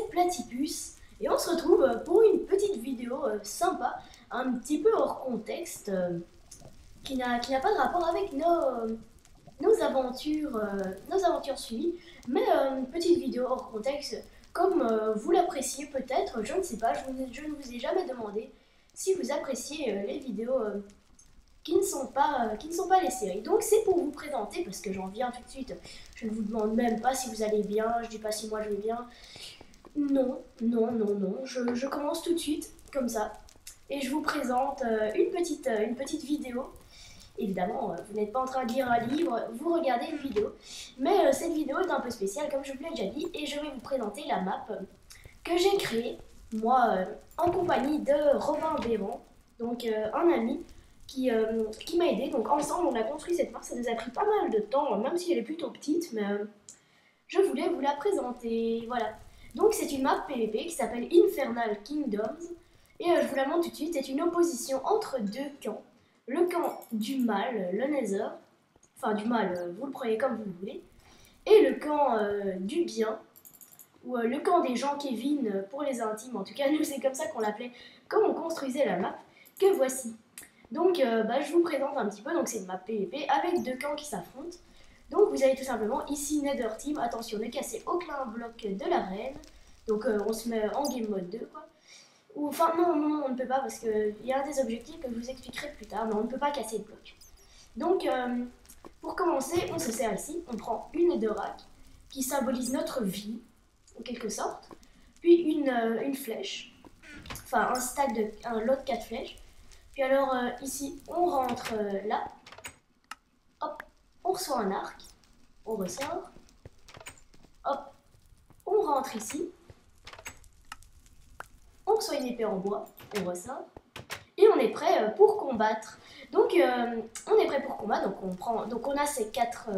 Platypus et on se retrouve pour une petite vidéo sympa, un petit peu hors contexte, qui n'a pas de rapport avec nos aventures suivies, mais une petite vidéo hors contexte, comme vous l'appréciez peut-être, je ne sais pas, je ne vous ai jamais demandé si vous appréciez les vidéos qui ne sont pas les séries. Donc c'est pour vous présenter, parce que j'en viens tout de suite, je ne vous demande même pas si vous allez bien, je ne dis pas si moi je vais bien. Non, je commence tout de suite, comme ça, et je vous présente une petite vidéo. Évidemment, vous n'êtes pas en train de lire un livre, vous regardez une vidéo. Mais cette vidéo est un peu spéciale, comme je vous l'ai déjà dit, et je vais vous présenter la map que j'ai créée, moi, en compagnie de Robin Béran, donc un ami qui m'a aidé. Donc ensemble, on a construit cette map, ça nous a pris pas mal de temps, même si elle est plutôt petite, mais je voulais vous la présenter, voilà. Donc c'est une map PVP qui s'appelle Infernal Kingdoms, et je vous la montre tout de suite, c'est une opposition entre deux camps. Le camp du mal, le Nether, enfin du mal, vous le prenez comme vous le voulez, et le camp du bien, ou le camp des gens Kevin pour les intimes, en tout cas nous c'est comme ça qu'on l'appelait quand on construisait la map, que voici. Donc je vous présente un petit peu, donc c'est une map PVP avec deux camps qui s'affrontent. Donc vous avez tout simplement ici Nether Team, attention ne cassez aucun bloc de l'arène, donc on se met en game mode 2 quoi. Enfin non, on ne peut pas parce qu'il y a des objectifs que je vous expliquerai plus tard, mais on ne peut pas casser de bloc. Donc pour commencer, on se sert ici, on prend une netherrack qui symbolise notre vie, en quelque sorte, puis une flèche, enfin un lot de 4 flèches. Puis alors ici, on rentre là, hop, on reçoit un arc, on ressort, hop, on rentre ici, on reçoit une épée en bois, on ressort, et on est prêt pour combattre. Donc on est prêt pour combattre, donc on a ces 4,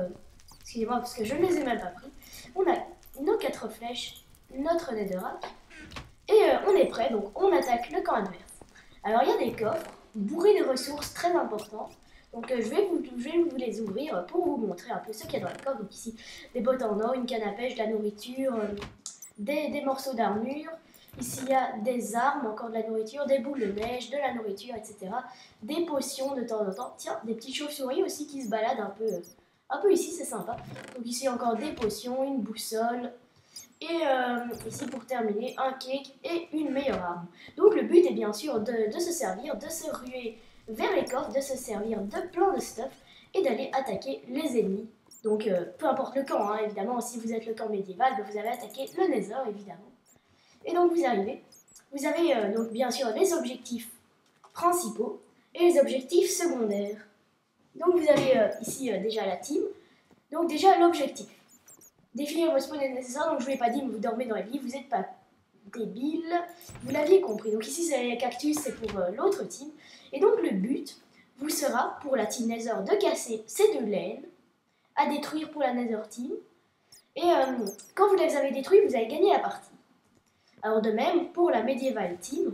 excusez-moi parce que je ne les ai même pas pris, on a nos 4 flèches, notre netherrack, et on est prêt, donc on attaque le camp adverse. Alors il y a des coffres bourrés de ressources très importantes. Donc je vais vous les ouvrir pour vous montrer un peu ce qu'il y a dans les coffres. Donc ici, des bottes en or, une canne à pêche, de la nourriture, des morceaux d'armure. Ici, il y a des armes, encore de la nourriture, des boules de neige, de la nourriture, etc. Des potions de temps en temps. Tiens, des petites chauves-souris aussi qui se baladent un peu ici, c'est sympa. Donc ici, encore des potions, une boussole. Et ici, pour terminer, un cake et une meilleure arme. Donc le but est bien sûr de se servir, de se ruer vers les coffres, de se servir de plein de stuff et d'aller attaquer les ennemis. Donc peu importe le camp, hein, évidemment, si vous êtes le camp médiéval, vous allez attaquer le Nether, évidemment. Et donc vous arrivez, vous avez donc bien sûr les objectifs principaux et les objectifs secondaires. Donc vous avez ici déjà la team, donc déjà l'objectif. Définir votre spawn est nécessaire, donc je ne vous l'ai pas dit, mais vous dormez dans les lits, vous n'êtes pas débile, vous l'aviez compris. Donc ici c'est les cactus, c'est pour l'autre team. Et donc le but vous sera pour la team Nether de casser ces 2 laines à détruire pour la Nether team. Et quand vous les avez détruits, vous avez gagné la partie. Alors de même, pour la Medieval Team,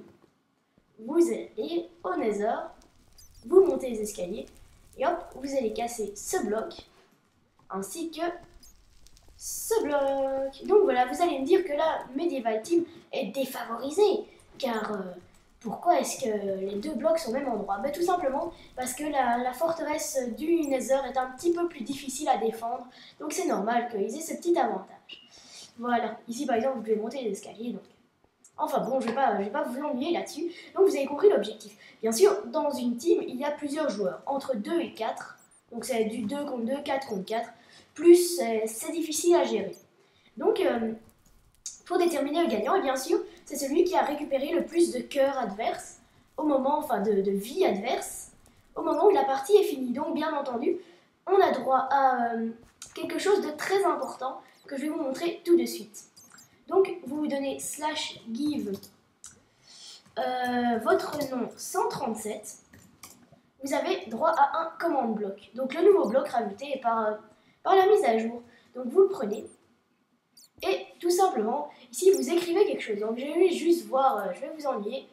vous allez au Nether, vous montez les escaliers, et hop, vous allez casser ce bloc, ainsi que ce bloc. Donc voilà, vous allez me dire que la Medieval Team est défavorisée, car pourquoi est-ce que les 2 blocs sont au même endroit? Tout simplement parce que la forteresse du Nether est un petit peu plus difficile à défendre, donc c'est normal qu'ils aient ce petit avantage. Voilà, ici par exemple, vous pouvez monter les escaliers, donc enfin bon, je vais pas vous ennuyer là-dessus. Donc vous avez compris l'objectif. Bien sûr, dans une team, il y a plusieurs joueurs, entre 2 et 4. Donc c'est du 2 contre 2, 4 contre 4. Plus, c'est difficile à gérer. Donc, pour déterminer le gagnant, et bien sûr, c'est celui qui a récupéré le plus de cœurs adverses, au moment, enfin de vie adverse, au moment où la partie est finie. Donc bien entendu, on a droit à quelque chose de très important que je vais vous montrer tout de suite. Donc, vous donnez /give votre nom 137. Vous avez droit à un command bloc. Donc, le nouveau bloc rajouté par la mise à jour. Donc, vous le prenez. Et tout simplement, ici, vous écrivez quelque chose. Donc, je vais juste voir, je vais vous ennuyer.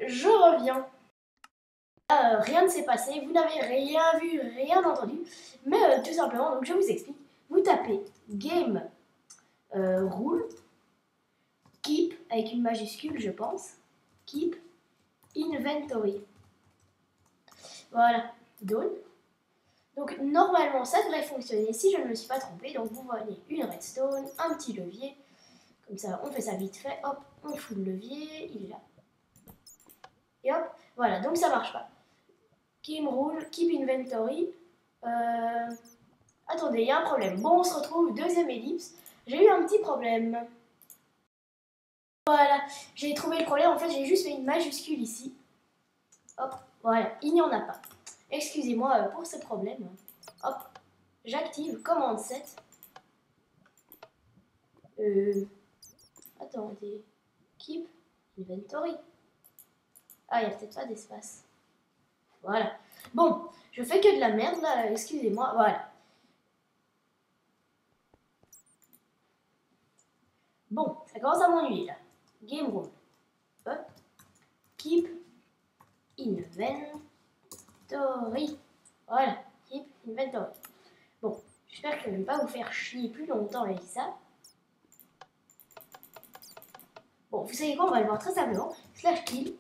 Je reviens. Rien ne s'est passé. Vous n'avez rien vu, rien entendu. Mais tout simplement, donc, je vous explique. Vous tapez game rule. avec une majuscule, je pense. Keep Inventory. Voilà, done. Donc normalement ça devrait fonctionner si je ne me suis pas trompée. Donc vous voyez une redstone, un petit levier. Comme ça on fait ça vite fait. Hop, on fout le levier, il est là. Et hop, voilà, donc ça marche pas. Game rule, keep inventory. Attendez, il y a un problème. Bon, on se retrouve, deuxième ellipse. J'ai eu un petit problème. Voilà, j'ai trouvé le problème. En fait, j'ai juste fait une majuscule ici. Hop, voilà, il n'y en a pas. Excusez-moi pour ce problème. Hop, j'active commande 7. Attendez. Keep inventory. Ah, il n'y a peut-être pas d'espace. Voilà. Bon, je fais que de la merde là, excusez-moi. Voilà. Bon, ça commence à m'ennuyer là. Game rule. Hop. Keep inventory. Voilà. Keep inventory. Bon, j'espère que je ne vais pas vous faire chier plus longtemps avec ça. Bon, vous savez quoi, on va le voir très simplement. Slash kill.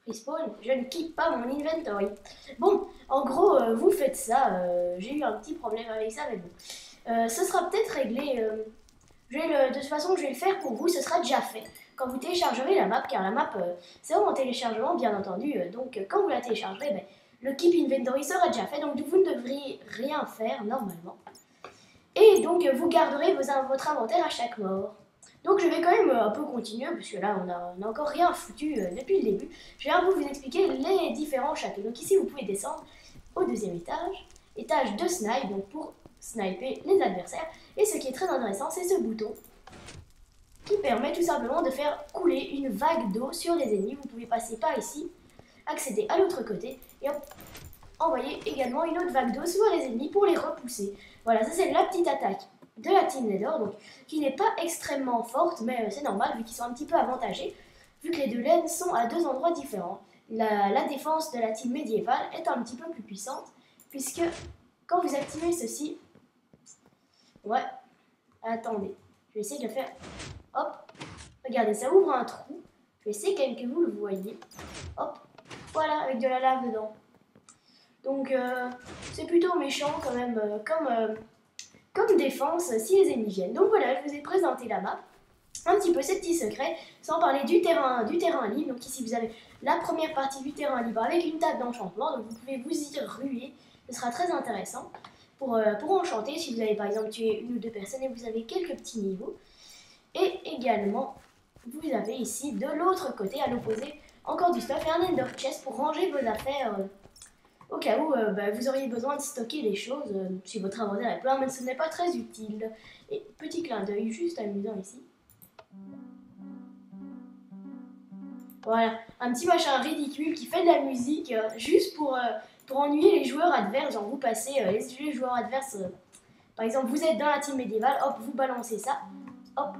Respawn, je ne quitte pas mon inventory. Bon, en gros, vous faites ça. J'ai eu un petit problème avec ça, mais bon. Ce sera peut-être réglé. De toute façon, je vais le faire pour vous. Ce sera déjà fait quand vous téléchargerez la map, car la map, c'est en téléchargement, bien entendu. Donc, quand vous la téléchargerez, ben, le Keep Inventory sera déjà fait. Donc, vous ne devriez rien faire normalement. Et donc, vous garderez votre inventaire à chaque mort. Donc je vais quand même un peu continuer, parce que là on a encore rien foutu depuis le début. Je vais un peu vous expliquer les différents châteaux. Donc ici vous pouvez descendre au deuxième étage, étage de snipe, donc pour sniper les adversaires. Et ce qui est très intéressant, c'est ce bouton qui permet tout simplement de faire couler une vague d'eau sur les ennemis. Vous pouvez passer par ici, accéder à l'autre côté et hop, envoyer également une autre vague d'eau sur les ennemis pour les repousser. Voilà, ça c'est la petite attaque de la team Nether, donc qui n'est pas extrêmement forte, mais c'est normal vu qu'ils sont un petit peu avantagés, vu que les deux lanes sont à deux endroits différents. La défense de la team médiévale est un petit peu plus puissante, puisque quand vous activez ceci, ouais, attendez, je vais essayer de le faire, hop, regardez, ça ouvre un trou, je vais essayer quand même que vous le voyez, hop, voilà, avec de la lave dedans. Donc c'est plutôt méchant quand même, comme défense si les ennemis viennent. Donc voilà, je vous ai présenté la map, un petit peu ces petits secrets, sans parler du terrain libre. Donc ici vous avez la première partie du terrain libre avec une table d'enchantement, donc vous pouvez vous y ruer, ce sera très intéressant pour enchanter si vous avez par exemple tué une ou deux personnes et vous avez quelques petits niveaux. Et également, vous avez ici de l'autre côté, à l'opposé, encore du stuff et un ender chest pour ranger vos affaires. Au cas où vous auriez besoin de stocker les choses si votre inventaire est plein, mais ce n'est pas très utile. Et petit clin d'œil juste amusant ici. Voilà, un petit machin ridicule qui fait de la musique juste pour ennuyer les joueurs adverses. Genre vous passez les joueurs adverses, par exemple vous êtes dans la team médiévale, hop, vous balancez ça, hop,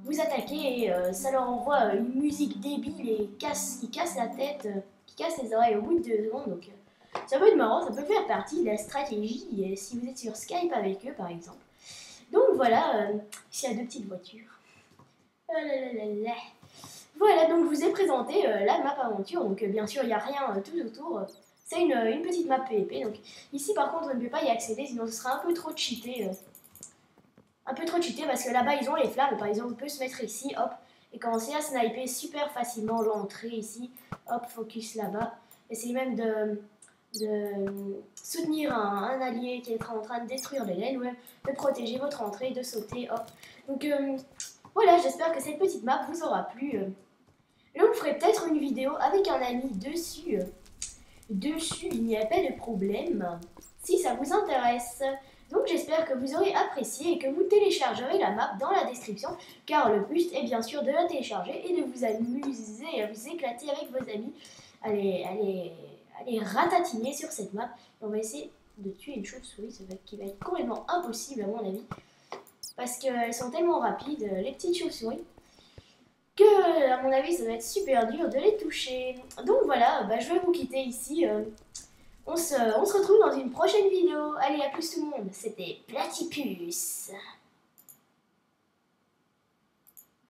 vous attaquez et ça leur envoie une musique débile et qui casse la tête, qui casse les oreilles au bout de 2 secondes. Donc, ça peut être marrant, ça peut faire partie de la stratégie si vous êtes sur Skype avec eux par exemple. Donc voilà, ici il y a deux petites voitures. Voilà, donc je vous ai présenté la map aventure. Donc bien sûr il n'y a rien tout autour. C'est une petite map PvP. Donc ici par contre on ne peut pas y accéder, sinon ce sera un peu trop cheaté. Un peu trop cheaté parce que là-bas ils ont les flammes. Par exemple on peut se mettre ici, hop, et commencer à sniper super facilement l'entrée ici. Hop, focus là-bas. Essayez même de soutenir un allié qui est en train de détruire les lanes, ou même de protéger votre entrée, de sauter, hop. Donc voilà, j'espère que cette petite map vous aura plu. Je vous ferai peut-être une vidéo avec un ami dessus. Dessus, il n'y a pas de problème, si ça vous intéresse. Donc j'espère que vous aurez apprécié et que vous téléchargerez la map dans la description, car le but est bien sûr de la télécharger et de vous amuser et vous éclater avec vos amis. Allez ratatiner sur cette map. Et on va essayer de tuer une chauve-souris, qui va être complètement impossible à mon avis. Parce qu'elles sont tellement rapides, les petites chauves-souris, que à mon avis ça va être super dur de les toucher. Donc voilà, je vais vous quitter ici. On se retrouve dans une prochaine vidéo. Allez, à plus tout le monde. C'était Platypus.